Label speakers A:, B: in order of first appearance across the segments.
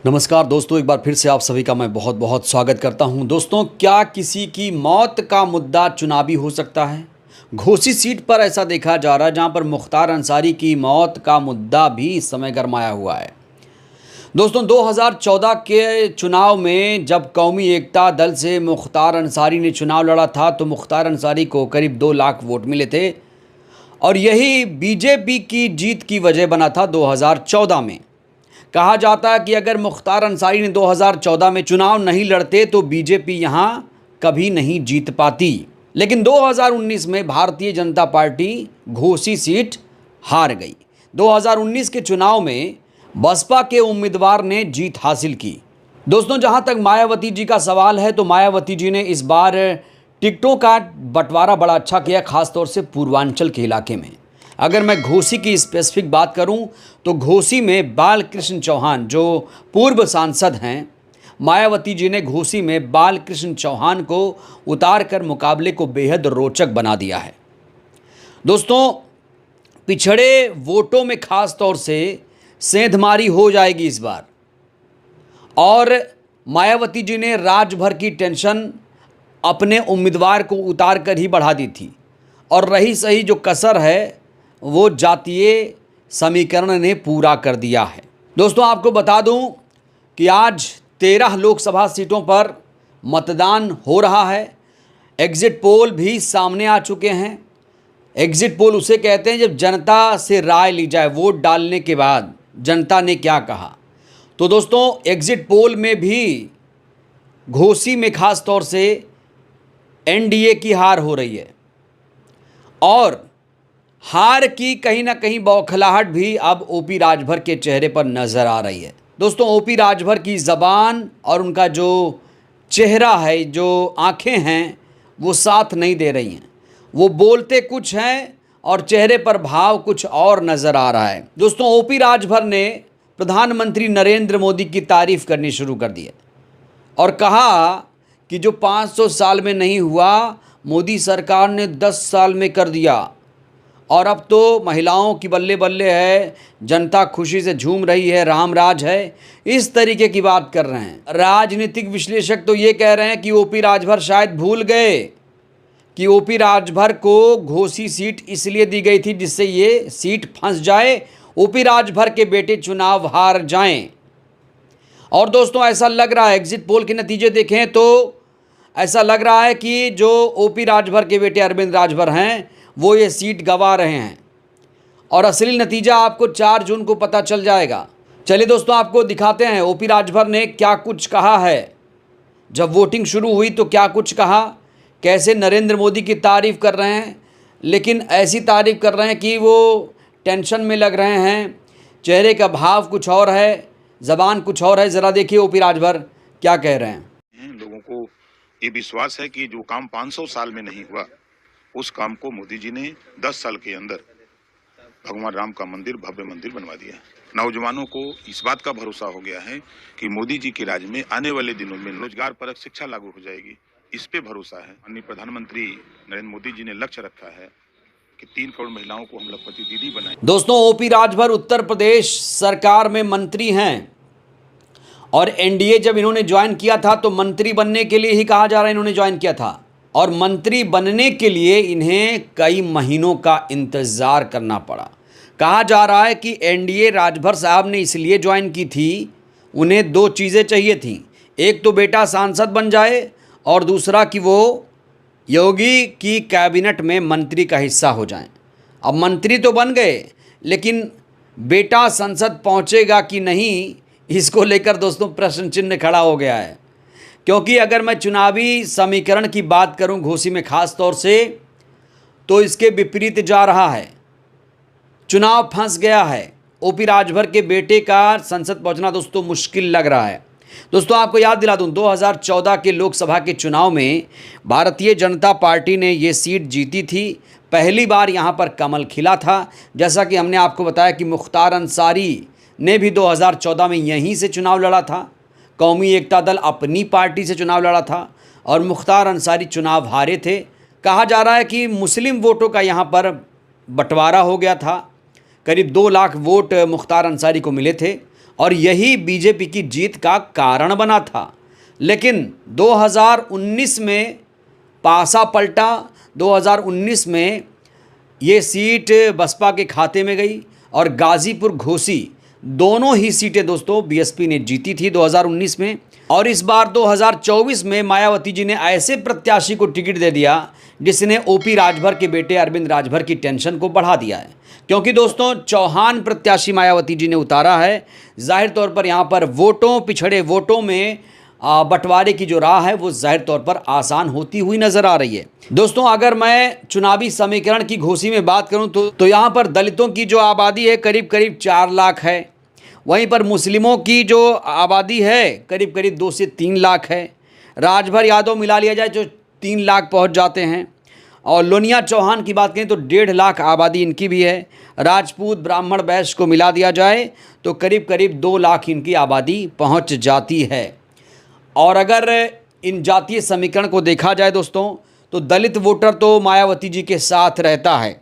A: नमस्कार दोस्तों, एक बार फिर से आप सभी का मैं बहुत बहुत स्वागत करता हूं। दोस्तों, क्या किसी की मौत का मुद्दा चुनावी हो सकता है? घोसी सीट पर ऐसा देखा जा रहा है, जहां पर मुख्तार अंसारी की मौत का मुद्दा भी इस समय गरमाया हुआ है। दोस्तों, 2014 के चुनाव में जब कौमी एकता दल से मुख्तार अंसारी ने चुनाव लड़ा था, तो मुख्तार अंसारी को करीब 2 लाख वोट मिले थे और यही बीजेपी की जीत की वजह बना था 2014 में। कहा जाता है कि अगर मुख्तार अंसारी ने 2014 में चुनाव नहीं लड़ते तो बीजेपी यहां कभी नहीं जीत पाती। लेकिन 2019 में भारतीय जनता पार्टी घोसी सीट हार गई। 2019 के चुनाव में बसपा के उम्मीदवार ने जीत हासिल की। दोस्तों, जहां तक मायावती जी का सवाल है, तो मायावती जी ने इस बार टिकटों का बंटवारा बड़ा अच्छा किया, खासतौर से पूर्वांचल के इलाके में। अगर मैं घोसी की स्पेसिफिक बात करूं, तो घोसी में बालकृष्ण चौहान जो पूर्व सांसद हैं, मायावती जी ने घोसी में बालकृष्ण चौहान को उतार कर मुकाबले को बेहद रोचक बना दिया है। दोस्तों, पिछड़े वोटों में खास तौर से सेंधमारी हो जाएगी इस बार, और मायावती जी ने राज्य भर की टेंशन अपने उम्मीदवार को उतार कर ही बढ़ा दी थी, और रही सही जो कसर है वो जातीय समीकरण ने पूरा कर दिया है। दोस्तों, आपको बता दूं कि आज 13 लोकसभा सीटों पर मतदान हो रहा है। एग्जिट पोल भी सामने आ चुके हैं। एग्जिट पोल उसे कहते हैं जब जनता से राय ली जाए, वोट डालने के बाद जनता ने क्या कहा। तो दोस्तों, एग्जिट पोल में भी घोसी में खास तौर से एनडीए की हार हो रही है, और हार की कहीं ना कहीं बौखलाहट भी अब ओपी राजभर के चेहरे पर नज़र आ रही है। दोस्तों, ओपी राजभर की ज़बान और उनका जो चेहरा है, जो आंखें हैं, वो साथ नहीं दे रही हैं। वो बोलते कुछ हैं और चेहरे पर भाव कुछ और नज़र आ रहा है। दोस्तों, ओपी राजभर ने प्रधानमंत्री नरेंद्र मोदी की तारीफ़ करनी शुरू कर दी है और कहा कि जो 500 साल में नहीं हुआ, मोदी सरकार ने 10 साल में कर दिया, और अब तो महिलाओं की बल्ले बल्ले है, जनता खुशी से झूम रही है, राम राज है। इस तरीके की बात कर रहे हैं। राजनीतिक विश्लेषक तो ये कह रहे हैं कि ओपी राजभर शायद भूल गए कि ओपी राजभर को घोसी सीट इसलिए दी गई थी जिससे ये सीट फंस जाए, ओपी राजभर के बेटे चुनाव हार जाएं। और दोस्तों, ऐसा लग रहा है, एग्जिट पोल के नतीजे देखें तो ऐसा लग रहा है कि जो ओपी राजभर के बेटे अरविंद राजभर हैं, वो ये सीट गंवा रहे हैं, और असली नतीजा आपको 4 जून को पता चल जाएगा। चलिए दोस्तों, आपको दिखाते हैं ओपी राजभर ने क्या कुछ कहा है। जब वोटिंग शुरू हुई तो क्या कुछ कहा, कैसे नरेंद्र मोदी की तारीफ़ कर रहे हैं, लेकिन ऐसी तारीफ़ कर रहे हैं कि वो टेंशन में लग रहे हैं, चेहरे का भाव कुछ और है, ज़बान कुछ और है। ज़रा देखिए ओपी राजभर क्या कह रहे हैं।
B: लोगों को ये विश्वास है कि जो काम 500 साल में नहीं हुआ, उस काम को मोदी जी ने 10 साल के अंदर भगवान राम का मंदिर, भव्य मंदिर बनवा दिया। नौजवानों को इस बात का भरोसा हो गया है कि मोदी जी के राज में आने वाले दिनों में रोजगार परक शिक्षा लागू हो जाएगी। इस पे भरोसा है। माननीय प्रधानमंत्री नरेंद्र मोदी जी ने लक्ष्य रखा है कि 3 करोड़ महिलाओं को हम लखपति दीदी बनाएं।
A: दोस्तों, ओपी राजभर उत्तर प्रदेश सरकार में मंत्री हैं, और एनडीए जब इन्होंने ज्वाइन किया था तो मंत्री बनने के लिए ही कहा जा रहा है इन्होंने ज्वाइन किया था, और मंत्री बनने के लिए इन्हें कई महीनों का इंतज़ार करना पड़ा। कहा जा रहा है कि एनडीए राजभर साहब ने इसलिए ज्वाइन की थी, उन्हें 2 चीज़ें चाहिए थीं। एक तो बेटा सांसद बन जाए, और दूसरा कि वो योगी की कैबिनेट में मंत्री का हिस्सा हो जाएं। अब मंत्री तो बन गए, लेकिन बेटा संसद पहुंचेगा कि नहीं, इसको लेकर दोस्तों प्रश्न चिन्ह खड़ा हो गया है। क्योंकि अगर मैं चुनावी समीकरण की बात करूं घोसी में खास तौर से, तो इसके विपरीत जा रहा है। चुनाव फंस गया है। ओपी राजभर के बेटे का संसद पहुंचना दोस्तों मुश्किल लग रहा है। दोस्तों, आपको याद दिला दूं, 2014 के लोकसभा के चुनाव में भारतीय जनता पार्टी ने ये सीट जीती थी। पहली बार यहाँ पर कमल खिला था। जैसा कि हमने आपको बताया कि मुख्तार अंसारी ने भी 2014 में यहीं से चुनाव लड़ा था। कौमी एकता दल अपनी पार्टी से चुनाव लड़ा था, और मुख्तार अंसारी चुनाव हारे थे। कहा जा रहा है कि मुस्लिम वोटों का यहाँ पर बंटवारा हो गया था। करीब 2 लाख वोट मुख्तार अंसारी को मिले थे, और यही बीजेपी की जीत का कारण बना था। लेकिन 2019 में पासा पलटा, 2019 में ये सीट बसपा के खाते में गई और गाजीपुर घोसी दोनों ही सीटें दोस्तों बीएसपी ने जीती थी 2019 में। और इस बार 2024 में मायावती जी ने ऐसे प्रत्याशी को टिकट दे दिया जिसने ओपी राजभर के बेटे अरविंद राजभर की टेंशन को बढ़ा दिया है। क्योंकि दोस्तों चौहान प्रत्याशी मायावती जी ने उतारा है, जाहिर तौर पर यहाँ पर वोटों, पिछड़े वोटों में बंटवारे की जो राह है वो जाहिर तौर पर आसान होती हुई नजर आ रही है। दोस्तों अगर मैं चुनावी समीकरण की घोसी में बात करूं तो यहाँ पर दलितों की जो आबादी है करीब करीब 4 लाख है, वहीं पर मुस्लिमों की जो आबादी है करीब करीब 2 से 3 लाख है, राजभर यादव मिला लिया जाए जो 3 लाख पहुँच जाते हैं, और लोनिया चौहान की बात करें तो 1.5 लाख आबादी इनकी भी है, राजपूत ब्राह्मण वैश्य को मिला दिया जाए तो करीब करीब 2 लाख इनकी आबादी पहुँच जाती है। और अगर इन जातीय समीकरण को देखा जाए दोस्तों तो दलित वोटर तो मायावती जी के साथ रहता है।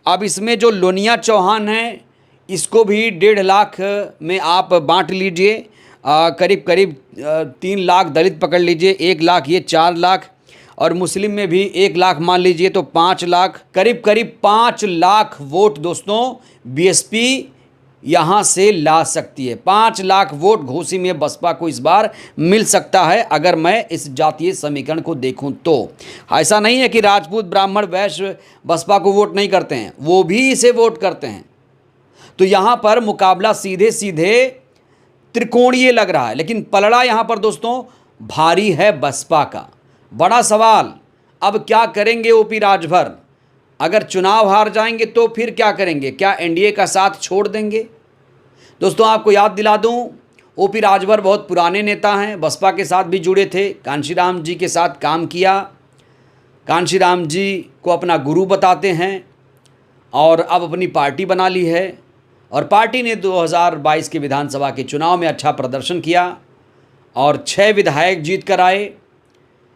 A: अब इसमें जो लोनिया चौहान है इसको भी 1.5 लाख में आप बांट लीजिए, करीब करीब 3 लाख दलित पकड़ लीजिए, 1 लाख ये 4 लाख, और मुस्लिम में भी 1 लाख मान लीजिए तो 5 लाख, करीब करीब 5 लाख वोट दोस्तों बीएसपी यहाँ से ला सकती है। 5 लाख वोट घोसी में बसपा को इस बार मिल सकता है अगर मैं इस जातीय समीकरण को देखूं तो। ऐसा नहीं है कि राजपूत ब्राह्मण वैश्य बसपा को वोट नहीं करते हैं, वो भी इसे वोट करते हैं। तो यहाँ पर मुकाबला सीधे सीधे त्रिकोणीय लग रहा है, लेकिन पलड़ा यहाँ पर दोस्तों भारी है बसपा का। बड़ा सवाल अब क्या करेंगे ओपी राजभर? अगर चुनाव हार जाएंगे तो फिर क्या करेंगे? क्या एनडीए का साथ छोड़ देंगे? दोस्तों आपको याद दिला दूं, ओपी राजभर बहुत पुराने नेता हैं, बसपा के साथ भी जुड़े थे, कांशीराम जी के साथ काम किया, कांशीराम जी को अपना गुरु बताते हैं और अब अपनी पार्टी बना ली है। और पार्टी ने 2022 के विधानसभा के चुनाव में अच्छा प्रदर्शन किया और 6 विधायक जीत कर आए।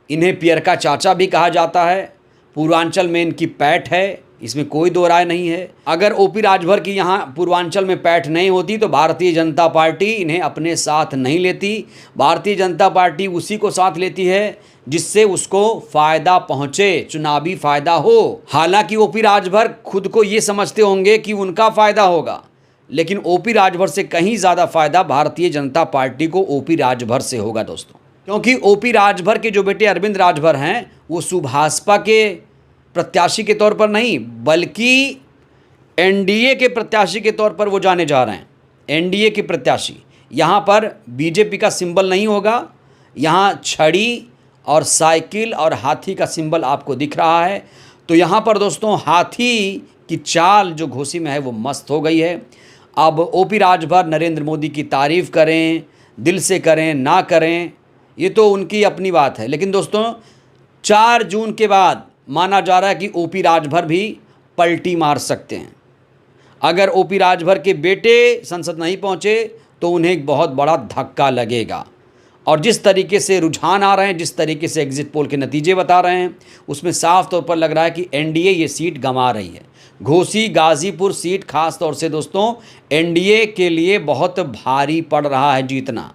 A: इन्हें पियर का चाचा भी कहा जाता है, पूर्वांचल में इनकी पैठ है, इसमें कोई दो राय नहीं है। अगर ओपी राजभर की यहाँ पूर्वांचल में पैठ नहीं होती तो भारतीय जनता पार्टी इन्हें अपने साथ नहीं लेती। भारतीय जनता पार्टी उसी को साथ लेती है जिससे उसको फ़ायदा पहुँचे, चुनावी फ़ायदा हो। हालांकि ओपी राजभर खुद को ये समझते होंगे कि उनका फ़ायदा होगा, लेकिन ओपी राजभर से कहीं ज़्यादा फ़ायदा भारतीय जनता पार्टी को ओपी राजभर से होगा दोस्तों। क्योंकि ओपी राजभर के जो बेटे अरविंद राजभर हैं वो सुभाषपा के प्रत्याशी के तौर पर नहीं बल्कि एनडीए के प्रत्याशी के तौर पर वो जाने जा रहे हैं। एनडीए के प्रत्याशी, यहाँ पर बीजेपी का सिंबल नहीं होगा, यहाँ छड़ी और साइकिल और हाथी का सिंबल आपको दिख रहा है। तो यहाँ पर दोस्तों हाथी की चाल जो घोसी में है वो मस्त हो गई है। अब ओपी राजभर नरेंद्र मोदी की तारीफ़ करें, दिल से करें ना करें, ये तो उनकी अपनी बात है, लेकिन दोस्तों 4 जून के बाद माना जा रहा है कि ओपी राजभर भी पलटी मार सकते हैं। अगर ओपी राजभर के बेटे संसद नहीं पहुंचे तो उन्हें एक बहुत बड़ा धक्का लगेगा। और जिस तरीके से रुझान आ रहे हैं, जिस तरीके से एग्जिट पोल के नतीजे बता रहे हैं, उसमें साफ तौर पर लग रहा है कि एनडीए ये सीट गंवा रही है। घोसी गाजीपुर सीट खास तौर से दोस्तों एनडीए के लिए बहुत भारी पड़ रहा है जीतना।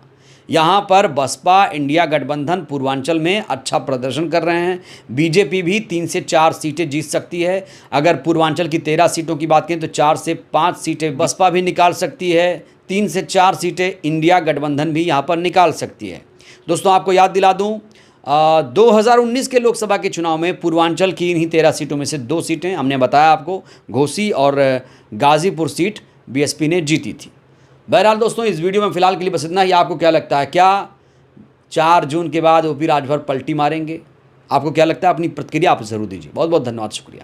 A: यहाँ पर बसपा इंडिया गठबंधन पूर्वांचल में अच्छा प्रदर्शन कर रहे हैं। बीजेपी भी 3 से 4 सीटें जीत सकती है। अगर पूर्वांचल की 13 सीटों की बात करें तो 4 से 5 सीटें बसपा भी निकाल सकती है, 3 से 4 सीटें इंडिया गठबंधन भी यहाँ पर निकाल सकती है। दोस्तों आपको याद दिला दूँ 2019 के लोकसभा के चुनाव में पूर्वांचल की इन्हीं 13 सीटों में से 2 सीटें हमने बताया आपको, घोसी और गाजीपुर सीट बीएसपी ने जीती थी। बहरहाल दोस्तों इस वीडियो में फ़िलहाल के लिए बस इतना ही। आपको क्या लगता है, क्या 4 जून के बाद ओपी राजभर पलटी मारेंगे? आपको क्या लगता है? अपनी प्रतिक्रिया आप ज़रूर दीजिए। बहुत बहुत धन्यवाद, शुक्रिया।